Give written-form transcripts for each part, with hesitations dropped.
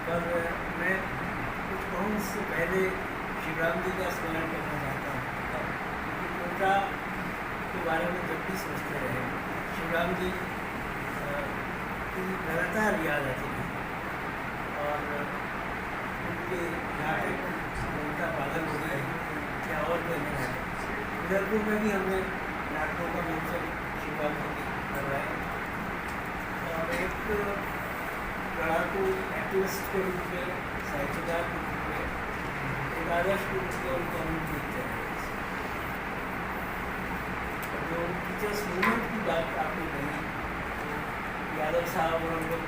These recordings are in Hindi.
पर मैं कुछ कहूँ उससे पहले शिवराम जी का स्मरण करना चाहता हूँ, क्योंकि कोटा के बारे में जब भी सोचते रहे शिवराम जी की लगातार याद आती थी और उनके नाटक उनका पालन हो गया क्या और कहने नाटक उदयपुर में भी हमने नाटकों का मंचन शिवराम जी की करवाए और एक लड़ाकू एक्टिविस्ट के रूप में, साहित्यकार के रूप में, एक आदर्श के रूप में उनका रूप देखते हैं। जो टीचर्स मूवमेंट की बात आपने कही तो यादव साहब और हम लोग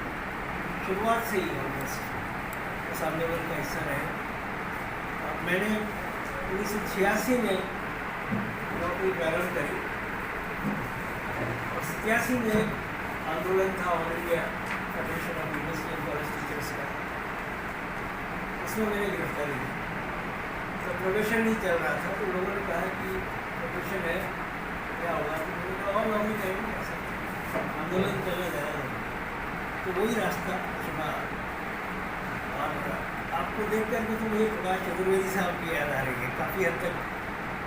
शुरुआत से ही ऑलमोस्ट उस आंदोलन का हिस्सा रहे और मैंने 1986 में नौकरी प्रारंभ करी और 87 में आंदोलन था all India federation of university and college teachers का, उसमें मैंने गिरफ्तारी दी। तो प्रोबेशन नहीं चल रहा था तो लोगों ने कहा कि प्रोबेशन है क्या होगा, तो मैंने कहा और नौकरी करेंगे ऐसा आंदोलन चलना ज़्यादा तो वही रास्ता चुना। और आपको देख कर के तो मुझे प्रकाश चतुर्वेदी साहब की याद आ रही है, काफ़ी हद तक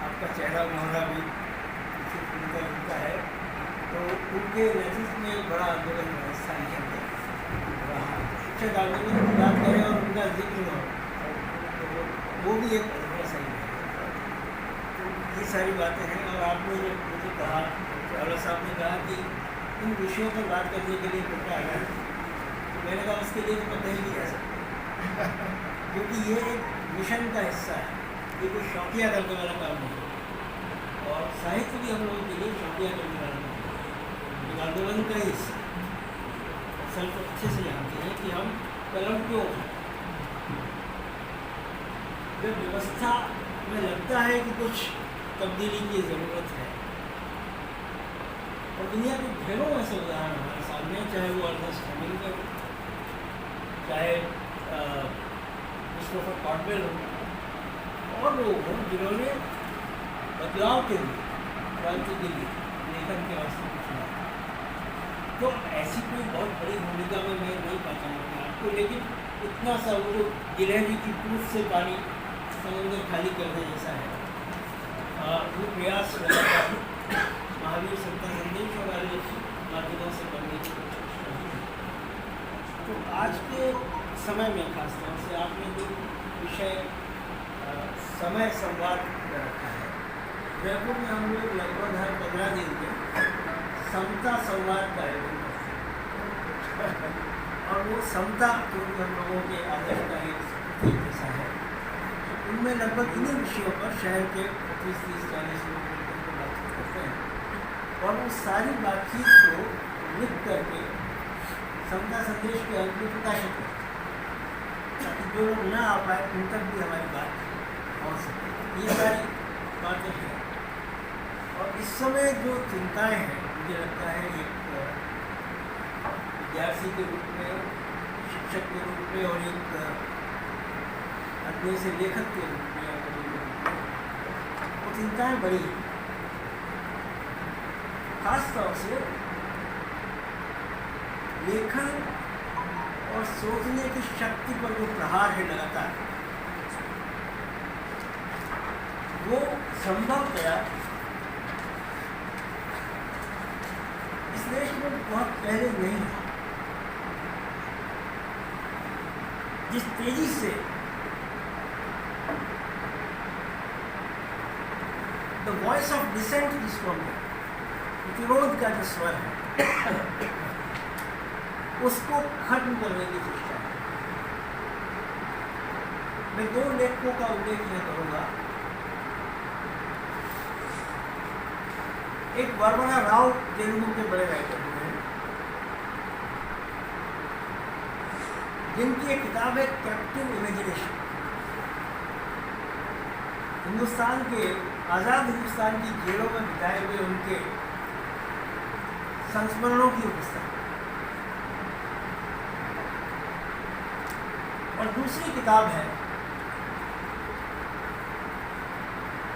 आपका चेहरा मोहरा भी पीछे उनका है, तो उनके नेतृत्व में बड़ा आंदोलन राजस्थान के अंदर रहा। शिक्षक आंदोलन की बात करें और उनका जिक्र न हो तो वो भी एक अनुभव सही है। तो ये सारी बातें हैं और आपने जो मुझे कहा, चावला साहब ने कहा कि इन विषयों पर बात करने के लिए कोटा आ गया, तो मैंने कहा उसके लिए तो मैं कहीं भी जा सकता क्योंकि ये एक मिशन का हिस्सा है, ये कोई शौकिया करने वाला काम नहीं है और साहित्य भी हम लोगों के लिए शौकिया करने वाला नहीं है, एक आंदोलन का ही हिस्सा। असल तो अच्छे से जानते हैं कि हम कलम क्यों, जब व्यवस्था में लगता है कि कुछ तब्दीली की ज़रूरत है और दुनिया के ढेरों ऐसे उदाहरण हमारे सामने, चाहे वो अर्नेस्ट हेमिंग्वे, चाहे क्रिस्टोफर कॉटवेल हो और लोग हों जिन्होंने बदलाव के लिए, क्रांति के लिए लेखन के वास्ते कुछ किया। तो ऐसी कोई बहुत बड़ी भूमिका में मैं नहीं पहचानूँगा आपको, लेकिन इतना सा वो जो गिलहरी की पूंछ से पानी समुद्र खाली करने जैसा है, वो प्रयास महावीर संता संदेश और अन्य माध्यमों से करने की कोशिश करनी है। तो आज के समय में खासतौर से आपने जो विषय समय संवाद रखा है, जयपुर में हम लोग लगभग हर 15 दिन में समता संवाद का आयोजन करते हैं और वो समता क्योंकि हम लोगों के आदर्श का एक प्रतीक जैसा है, तो उनमें लगभग इन्हीं विषयों पर शहर के 25, 30, 40 लोग मिलकर के बातचीत करते हैं और उस सारी बातचीत को लिख करके समता संदेश के अंत में प्रकाशित करते हैं ताकि जो लोग न आ पाए उन तक भी हमारी बात पहुँच सके। ये सारी बातें हैं और इस समय जो चिंताएं हैं, मुझे लगता है एक विद्यार्थी के रूप में, शिक्षक के रूप में और एक आदमी से लेखक के रूप में, वो चिंताएं बड़ी हैं। खास तौर से लेखन और सोचने की शक्ति पर जो प्रहार है लगातार, वो संभवतया इस देश में बहुत पहले नहीं था। जिस तेजी से द वॉइस ऑफ डिसेंट जिसको हम प्रतिरोध का जो स्वर है उसको खत्म करने की चेष्टा है। मैं 2 लेखकों का उल्लेख मैं करूँगा। एक वर्मना राव तेलुगु के बड़े राइटर हैं, जिनकी एक किताब है कैप्टिव इमेजिनेशन, हिंदुस्तान के आज़ाद हिंदुस्तान की जेलों में बिताए हुए उनके संस्मरणों की पुस्तक। और दूसरी किताब है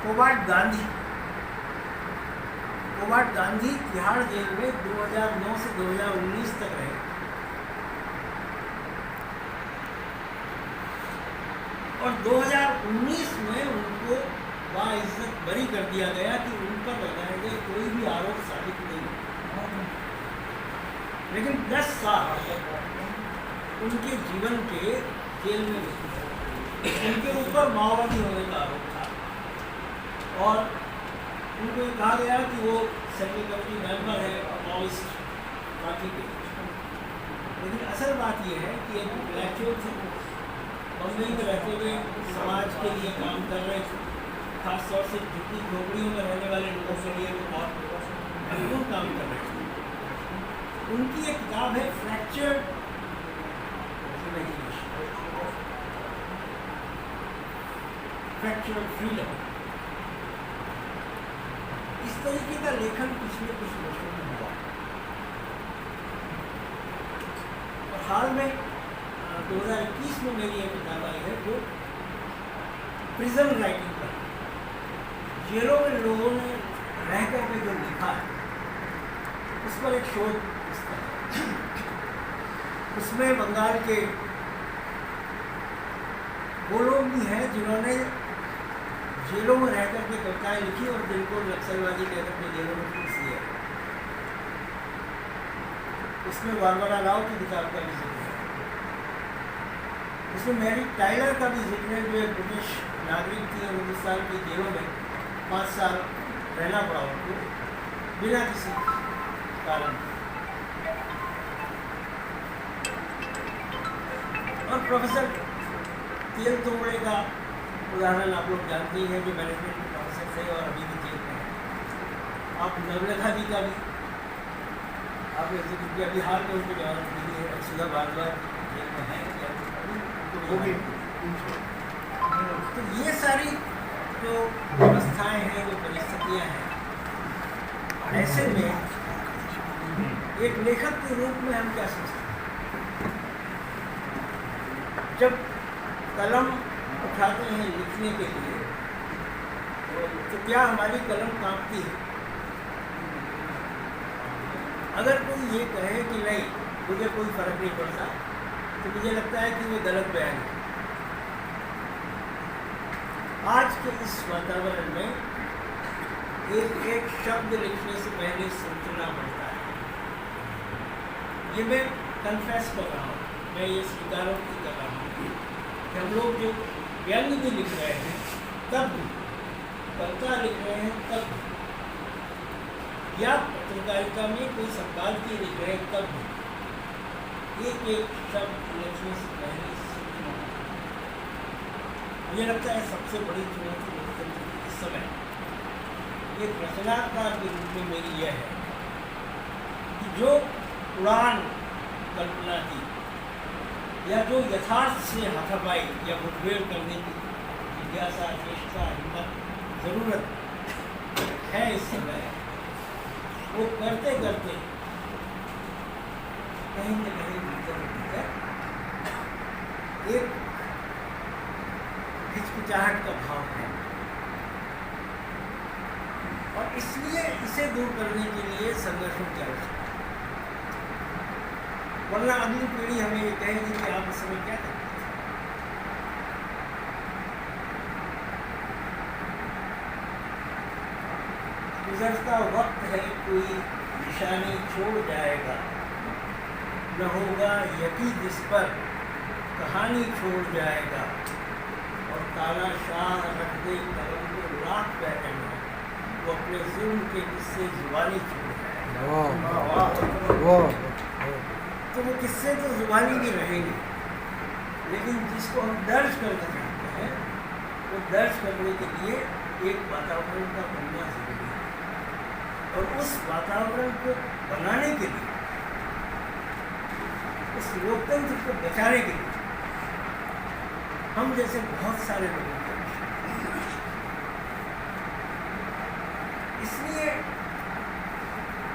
कोबाड गांधी। कोबाड गांधी तिहाड़ जेल में 2009 से 2019 तक रहे और 2019 में उनको बाइज्जत बरी कर दिया गया कि उन पर लगाए गए कोई भी आरोप साबित नहीं हो। लेकिन 10 साल उनके जीवन के जेल में उनके ऊपर माओवादी होने का आरोप था और उनको ये कहा गया कि वो सेंट्रल कमेटी मेंबर है माओइस्ट पार्टी के। लेकिन असल बात यह है कि एक इंटेलेक्चुअल थे, बम्बई में रहते हुए समाज के लिए काम कर रहे थे, खासतौर से झुग्गी झोपड़ियों में रहने वाले लोगों के लिए वो बहुत महत्वपूर्ण काम कर रहे थे। उनकी एक किताब है फ्रैक्चर्ड इमेजिनेशन, फ्रैक्चर्ड फ्रीडम। इस तरीके का लेखन पिछले कुछ वर्षों में हुआ और हाल में 2021 में मेरी एक किताब आई है जो प्रिजन राइटिंग पर, जेलों में लोगों ने रह करके जो लिखा है उस पर एक शोध पुस्तक है। उसमें बंगाल के वो लोग भी हैं जिन्होंने जेलों में रह करके कविताएं लिखी और जिनको नक्सलवादी कहकर के जेलों में फीस दिया। उसमें बारबरा राव की किताब का भी जिक्र है, उसमें मैरी टाइलर का भी जिक्र है जो एक ब्रिटिश नागरिक थी और हिंदुस्तान की जेलों में 5 साल रहना पड़ा उनको बिना किसी कारण। और प्रोफेसर तेल तोमड़े का उदाहरण आप लोग जानते ही हैं जो मैनेजमेंट के प्रोफेसर थे और अभी भी जेल में हैं। आप नवलखा जी का भी आपने जिक्र किया, अभी हाल में उनको जवाब मिली है, सुधा भारद्वाज जेल में है तो ये सारी जो व्यवस्थाएं हैं, जो परिस्थितियां हैं, ऐसे में एक लेखक के रूप में हम क्या सोचते हैं? जब कलम उठाते हैं लिखने के लिए तो क्या हमारी कलम कांपती है? अगर कोई ये कहे कि नहीं मुझे कोई फर्क नहीं पड़ता तो मुझे लगता है कि वो गलत बयान है। आज के इस वातावरण में एक एक शब्द लिखने से पहले सोचना पड़ता है। ये मैं कन्फेस कर रहा हूँ, मैं ये स्वीकारोक्ति कर रहा हूँ कि हम लोग जो व्यंग भी लिख रहे हैं तब भी, कविता लिख रहे हैं तब भी, या पत्रकारिता में कोई संपादकीय लिख रहे हैं तब भी, एक एक शब्द लिखने से पहले सोचना। मुझे लगता है सबसे बड़ी चुनौती लोकतंत्र की इस समय एक रचनाकार के रूप में मेरी यह है कि जो उड़ान कल्पना की या जो यथार्थ से हाथापाई या मुठभेड़ करने की जिज्ञासा, चेष्टा, हिम्मत, ज़रूरत है इस समय, वो करते करते कहीं न कहीं भीतर एक हिचकिचाहट का भाव है और इसलिए इसे दूर करने के लिए संघर्षों की आवश्यकता है। वरना अगली पीढ़ी हमें ये कहेगी कि आप इस समय क्या करते हैं। गुजरता वक्त है कोई निशानी छोड़ जाएगा, न होगा यकी जिस पर कहानी छोड़ जाएगा, और ताला शाह रख दे कलम को लाख बैठेगा, वो अपने जुल्म के किस्से जुबानी छोड़ जाएगा। तो वो किस्से तो जुबानी भी रहेंगे, लेकिन जिसको हम दर्ज करना चाहते हैं वो दर्ज करने के लिए एक वातावरण का बनना जरूरी है। और उस वातावरण को बनाने के लिए, उस लोकतंत्र को बचाने के लिए हम जैसे बहुत सारे लोगों को, इसलिए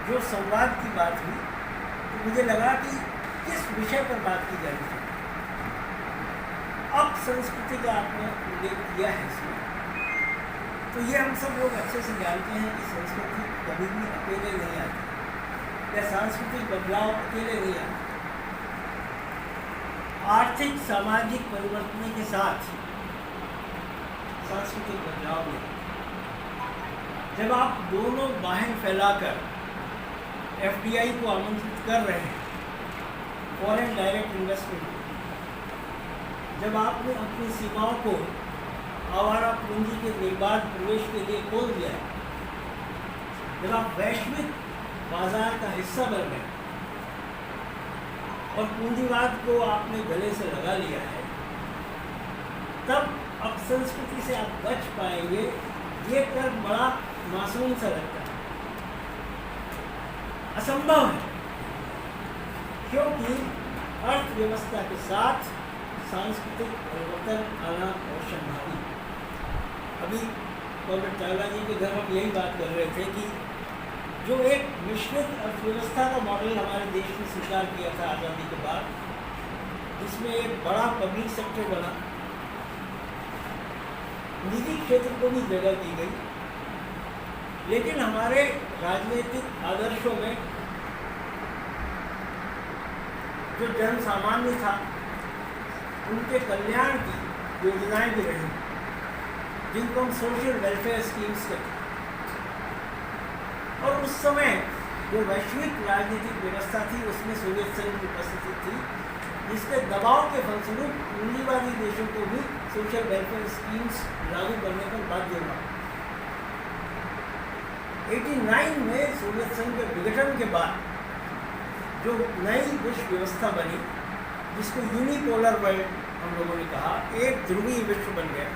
जो संवाद की बात हुई तो मुझे लगा कि किस विषय पर बात की जानी चाहिए। अब संस्कृति का आपने उल्लेख किया है इसमें, तो ये हम सब लोग अच्छे से जानते हैं कि संस्कृति कभी भी अकेले नहीं आती या सांस्कृतिक बदलाव अकेले नहीं आते। आर्थिक सामाजिक परिवर्तन के साथ सांस्कृतिक बदलाव में जब आप दोनों बाहें फैलाकर एफडीआई को आमंत्रित कर रहे हैं, फॉरेन डायरेक्ट इन्वेस्टमेंट, जब आपने अपनी सीमाओं को आवारा पूंजी के निर्बाध प्रवेश के लिए खोल दिया है, जब आप वैश्विक बाजार का हिस्सा बन गए और पूंजीवाद को आपने गले से लगा लिया है, तब अब संस्कृति से आप बच पाएंगे, ये कर बड़ा मासूम सा लगता है, असंभव है, क्योंकि अर्थव्यवस्था के साथ सांस्कृतिक परिवर्तन आना असंभावी। अभी कॉमरेड चावला जी के घर हम यही बात कर रहे थे कि जो एक मिश्रित अर्थव्यवस्था का मॉडल हमारे देश में स्वीकार किया था आज़ादी के बाद, जिसमें एक बड़ा पब्लिक सेक्टर बना, निजी क्षेत्र को भी जगह दी गई, लेकिन हमारे राजनीतिक आदर्शों में जो जन सामान्य था, उनके कल्याण की योजनाएं भी रही, जिनको हम सोशल वेलफेयर स्कीम्स कहते हैं। और उस समय जो वैश्विक राजनीतिक व्यवस्था थी, उसमें सोवियत संघ की उपस्थिति थी, जिसके दबाव के फलस्वरूप पूंजीवादी देशों को भी सोशल वेलफेयर स्कीम्स लागू करने पर बाध्य हुआ। 89 में सोवियत संघ के विघटन के बाद जो नई विश्व व्यवस्था बनी, जिसको यूनिपोलर वर्ल्ड हम लोगों ने कहा, एक ध्रुवीय विश्व बन गया,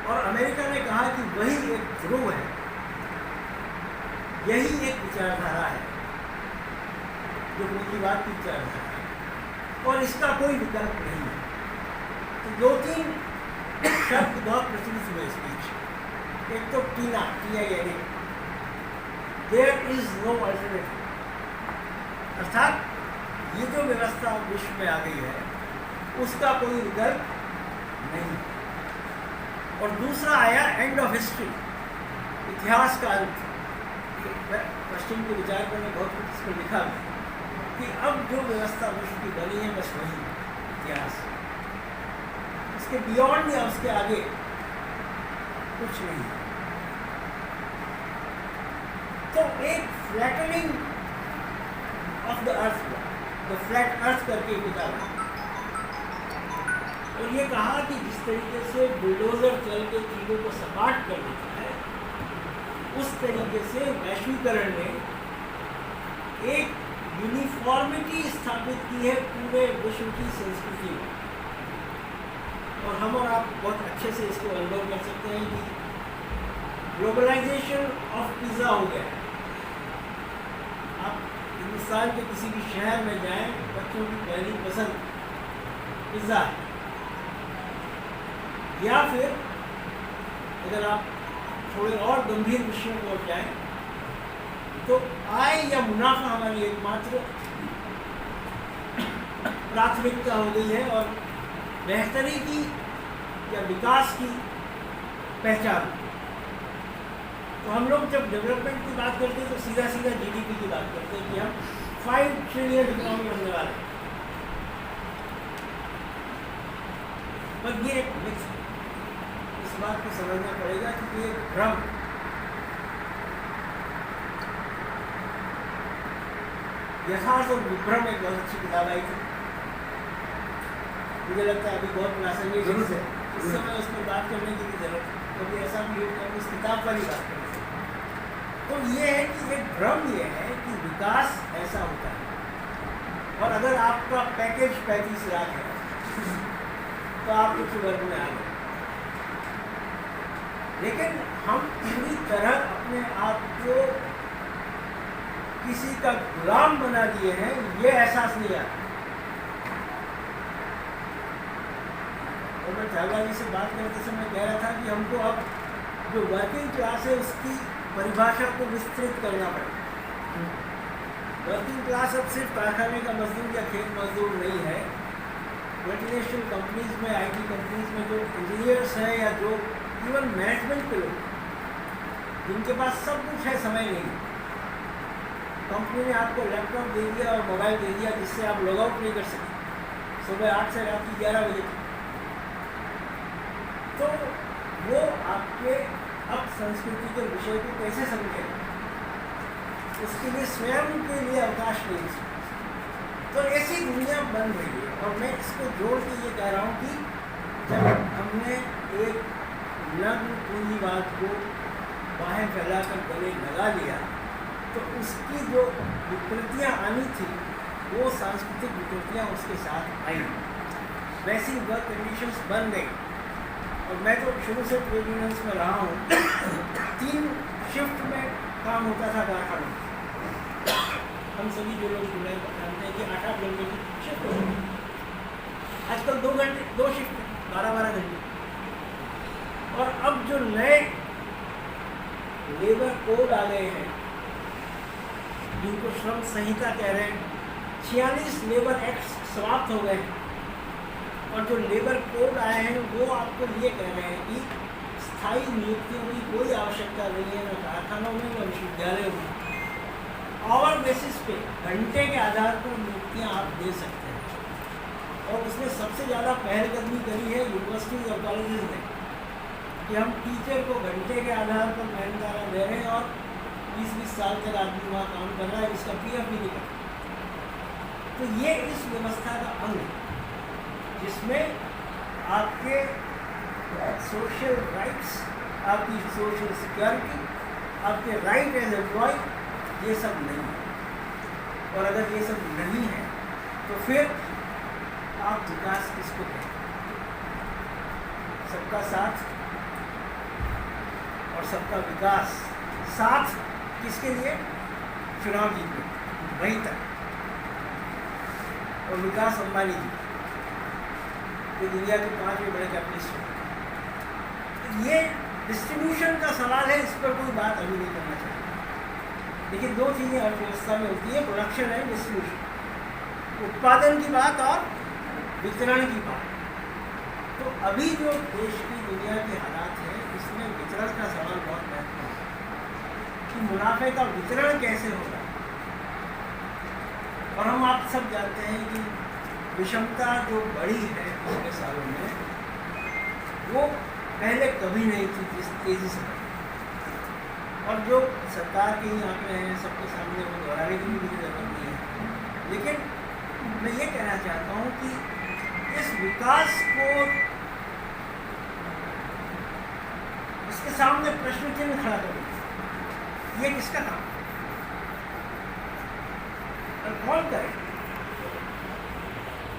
और अमेरिका ने कहा कि वही एक ध्रुव है, यही एक विचारधारा है जो पूंजीवाद की विचारधारा है, और इसका कोई विकल्प नहीं है। तो 2-3 शब्द बहुत प्रचलित हुए इस बीच। एक तो TINA, TINA, there is no alternative, अर्थात ये जो व्यवस्था विश्व में आ गई है, उसका कोई विकल्प नहीं। और दूसरा आया एंड ऑफ हिस्ट्री, इतिहास का अंत। पश्चिम के विचार पर बहुत कुछ इस पर लिखा है कि अब जो व्यवस्था विश्व की बनी है, बस वही इतिहास, उसके बियॉन्ड या उसके आगे कुछ नहीं। तो एक flattening of the earth, the flat earth करके किताब है, और ये कहा कि जिस तरीके से बुलडोजर चल के चीज़ों को सपाट कर देता है, उस तरीके से वैश्वीकरण ने एक यूनिफॉर्मिटी स्थापित की है पूरे विश्व की संस्कृति में। और हम और आप बहुत अच्छे से इसको अनुभव कर सकते हैं कि ग्लोबलाइजेशन ऑफ पिज़्ज़ा हो गया। आप हिंदुस्तान के किसी भी शहर में जाएं, बच्चों की पहली पसंद पिज़्ज़ा है। या फिर अगर आप थोड़े और गंभीर विषयों को जाएं, तो आय या मुनाफा हमारी एकमात्र प्राथमिकता हो गई है, और बेहतरी की या विकास की पहचान। तो हम लोग जब डेवलपमेंट की बात करते हैं, तो सीधा सीधा GDP की बात करते हैं कि हम 5 ट्रिलियन इकोनॉमी बनने वाले हैं। पर ये एक मिथ है, इस बात को समझना पड़ेगा कि ये भ्रम, यथार्थ और विभ्रम एक बहुत अच्छी किताब आई थी, मुझे लगता है अभी बहुत प्रासंगिक है, इस समय उस पर बात करने की भी जरूरत है, क्योंकि ऐसा भी हो कि इस किताब पर ही बात करें। तो ये है कि एक भ्रम ये है कि विकास ऐसा होता है, और अगर आपका पैकेज 35 लाख है तो आप उस वर्ग में आ गए। लेकिन हम पूरी तरह अपने आप को किसी का गुलाम बना दिए हैं, ये एहसास नहीं आता। और मैं चावला जी से बात करते समय कह रहा था कि हमको अब जो वर्किंग क्लास है, उसकी परिभाषा को विस्तृत करना पड़ेगा। वर्किंग क्लास अब सिर्फ कारखाने का मजदूर या खेत मजदूर नहीं है। मल्टीनेशनल कंपनीज में, IT कंपनीज में जो इंजीनियर्स हैं, या जो इवन मैनेजमेंट के लोग, जिनके पास सब कुछ है, समय नहीं, कंपनी ने आपको लैपटॉप दे दिया और मोबाइल दे दिया, जिससे आप लॉग आउट नहीं कर सकते सुबह 8 से रात की 11 बजे तक। तो वो आपके अब संस्कृति के विषय को कैसे समझेगा, उसके लिए स्वयं के लिए अवकाश नहीं है। तो ऐसी दुनिया बन रही है। और मैं इसको जोड़ के ये कह रहा हूँ कि जब हमने एक नग्न पूंजीवाद को बाहें फैलाकर गले लगा लिया तो उसकी जो विकृतियाँ आनी थी वो सांस्कृतिक विकृतियाँ उसके साथ आई, वैसी वर्क कंडीशंस बन गई। और मैं तो शुरू से ट्रेड यूनियंस में रहा हूँ। 3 शिफ्ट में काम होता था कारखानों में। हम सभी जो लोग जुड़े जानते हैं कि 8-8 घंटे की शिफ्ट होती है। आजकल 2 शिफ्ट 12-12 घंटे। और अब जो नए लेबर कोड आ गए हैं जिनको श्रम संहिता कह रहे हैं, 46 लेबर एक्ट समाप्त हो गए हैं। और जो लेबर कोड आए हैं वो आपको ये कह रहे हैं कि स्थायी नियुक्तियों की कोई आवश्यकता नहीं है, न कारखानों में न विश्वविद्यालयों में। आवर बेसिस पे घंटे के आधार पर नियुक्तियाँ आप दे सकते हैं। और उसमें सबसे ज़्यादा पहलकदमी करी है यूनिवर्सिटीज और कॉलेजेस ने कि हम टीचर को घंटे के आधार पर मेहनताना दे रहे हैं और 20-20 साल तक आदमी वहाँ काम कर रहा है, इसका PF भी नहीं करता। तो ये इस व्यवस्था का अंग है जिसमें आपके सोशल राइट्स, आपकी सोशल सिक्योरिटी, आपके राइट एज एम्प्लॉय, ये सब नहीं है। और अगर ये सब नहीं है तो फिर आप विकास किसको कहें? सबका साथ और सबका विकास। साथ किसके लिए? चुनाव जीतने, वहीं तक। और विकास अंबानी जी, जो दुनिया के 5वें बड़े कैपिटलिस्ट हैं। ये डिस्ट्रीब्यूशन का सवाल है, इस पर कोई बात अभी नहीं करना चाहिए। लेकिन 2 चीज़ें अर्थव्यवस्था में होती है, प्रोडक्शन है, डिस्ट्रीब्यूशन। उत्पादन की बात और वितरण की बात। तो अभी जो देश की दुनिया के हालात हैं इसमें वितरण का सवाल बहुत महत्वपूर्ण है कि मुनाफे का वितरण कैसे होगा। और हम आप सब जानते हैं कि विषमता जो बढ़ी है पिछले सालों में वो पहले कभी नहीं थी जिस तेज़ी से बढ़ी। और जो सरकार के ही आंकड़े हैं सबके सामने, वो दोहराने की भी मुझे जरूरत नहीं है। लेकिन मैं ये कहना चाहता हूँ कि इस विकास को, इसके सामने प्रश्न चिन्ह खड़ा करें, ये किसका काम और कौन करे?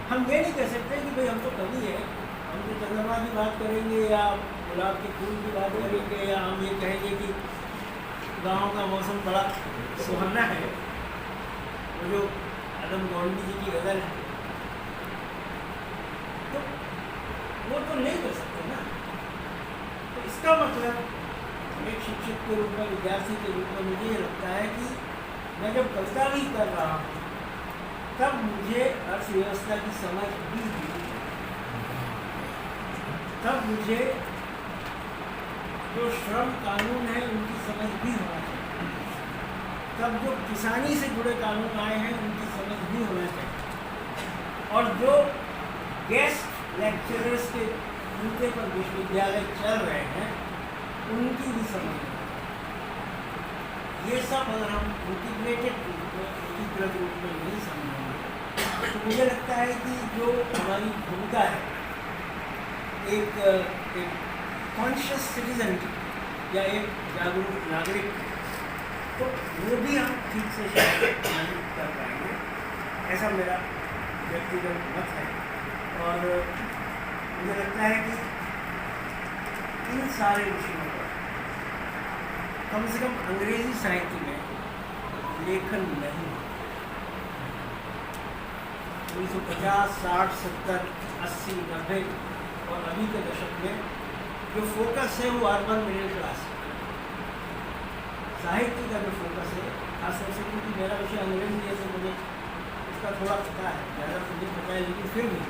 हम ये नहीं कह सकते कि भाई हम तो कवि है, हम तो चंद्रमा की बात करेंगे या गुलाब के फूल की बात करेंगे, या हम ये कहेंगे कि गाँव का मौसम बड़ा सुहाना है, वो जो आदम गोंडी जी की गज़ल है, तो वो तो नहीं कर सकते ना। तो इसका मतलब एक शिक्षक के रूप में, विद्यार्थी के रूप में मुझे ये लगता है कि मैं जब कविता भी कर रहा हूँ तब मुझे अर्थव्यवस्था की समझ भी हुई, तब मुझे जो श्रम कानून है उनकी समझ भी होना चाहिए, तब जो किसानी से जुड़े कानून आए हैं उनकी समझ भी होना चाहिए, और जो गेस्ट लेक्चरर्स के उनके पर विश्वविद्यालय चल रहे हैं उनकी भी समझ होना चाहिए। ये सब अगर हम इंटीग्रेटेड रूप में, एकीकृत रूप में नहीं समझेंगे तो मुझे लगता है कि जो हमारी भूमिका है एक कॉन्शियस सिटीजन की या एक जागरूक नागरिक, तो वो भी हम ठीक से शायद नहीं कर पाएंगे, ऐसा मेरा व्यक्तिगत मत है। और मुझे लगता है कि इन सारे विषयों पर कम से कम अंग्रेजी साहित्य में लेखन नहीं। 1950, 60, 70, 80, 90 और अभी के दशक में जो फोकस है वो अर्बन मिडिल क्लास साहित्य का जो फोकस है, खासतौर से क्योंकि मेरा विषय अंग्रेजी है तो मुझे उसका थोड़ा पता है, ज़्यादा तो नहीं पता है, लेकिन फिर भी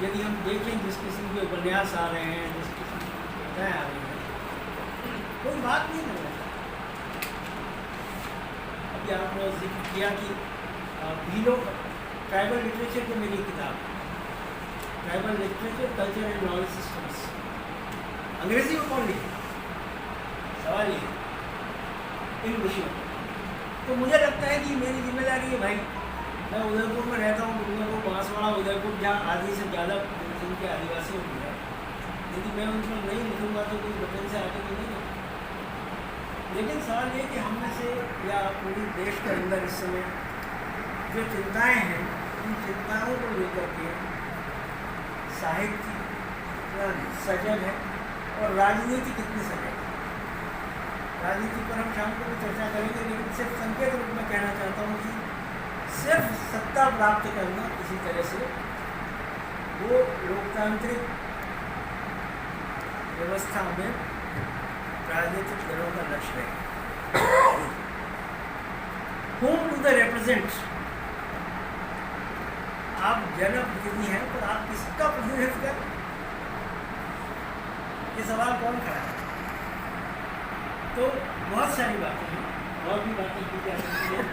यदि हम देखें जिस किस्म के उपन्यास आ रहे हैं, जिस किस्म की कविताएँ आ रही हैं, कोई बात नहीं करना चाहता। अभी आपने जिक्र किया कि भीलो ट्राइबल लिटरेचर की मेरी किताब, tribal literature, culture and knowledge systems, अंग्रेजी में कौन लिखे? सवाल ये इन विषयों में। तो मुझे लगता है कि मेरी जिम्मेदारी है भाई, मैं उदयपुर में रहता हूँ, उदयपुर बांसवाड़ा उदयपुर जहाँ आधी से ज़्यादा जिनके आदिवासी होती है, यदि मैं उनमें नहीं लिखूँगा तो कोई वतन से आके तो नहीं है। लेकिन सवाल ये कि हम में से या पूरी देश के अंदर इस समय जो चिंताएं हैं, उन चिंताओं को लेकर के साहित्य कितना सजग है और राजनीति कितनी सजग है। राजनीति पर हम शाम को भी चर्चा करेंगे, लेकिन सिर्फ संकेत रूप में कहना चाहता हूँ कि सिर्फ सत्ता प्राप्त करना किसी तरह से वो लोकतांत्रिक व्यवस्था में राजनीतिक दलों का लक्ष्य है। Whom do they represent? आप जनप्रतिनिधि हैं, पर आप किसका प्रतिनिधित्व करें? ये सवाल कौन खड़ा है? तो बहुत सारी बातें हैं, और भी बातें की जा सकती हैं।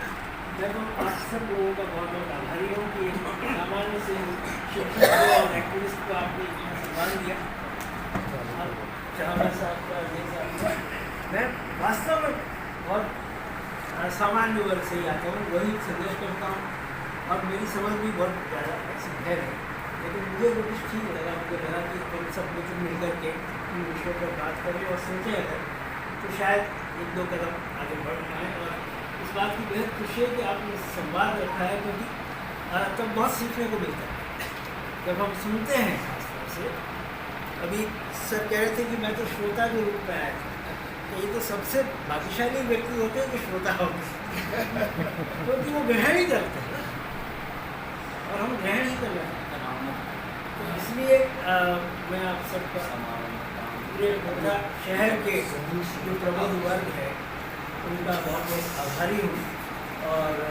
मैं तो आप सब लोगों का बहुत बहुत आभारी हूँ कि सामान्य से शिक्षक और एक्टिविस्ट को आपने इतना सम्मान दिया। चावला साहब का, जय साहब का, मैं वास्तव में बहुत सामान्य वर्ग से ही आता हूँ, वही संदेश करता हूँ और मेरी समझ भी बहुत ज़्यादा ऐसी है नहीं। लेकिन मुझे वो कुछ ठीक लगा, मुझे लगा कि हम सब मित्र मिल करके इन विषयों पर बात करें और सोचें अगर तो शायद एक दो कदम आगे बढ़ पाएँ। और इस बात की बेहद खुशी है कि आपने संवाद रखा है, क्योंकि तब बहुत सीखने को मिलता है जब हम सुनते हैं। खासतौर से अभी सर कह रहे थे कि मैं तो श्रोता के रूप में आया था, तो ये तो सबसे भाग्यशाली व्यक्ति होते हैं कि श्रोता होते हैं, क्योंकि वो ग्रहण ही करते हैं और हम ग्रहण ही कर रहे हैं। तो इसलिए मैं आप सबका पूरे गोंडा शहर के जो प्रबुद्ध वर्ग है उनका बहुत बहुत आभारी हूँ। और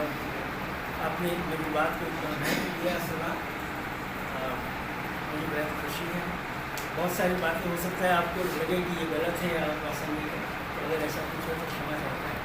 आपने मेरी बात को इतना महत्व दिया, सुना, मुझे बेहद खुशी है। बहुत सारी बातें हो सकता है आपको लगे कि ये गलत है या पसंद नहीं है, तो अगर ऐसा कुछ हो तो क्षमा चाहता है।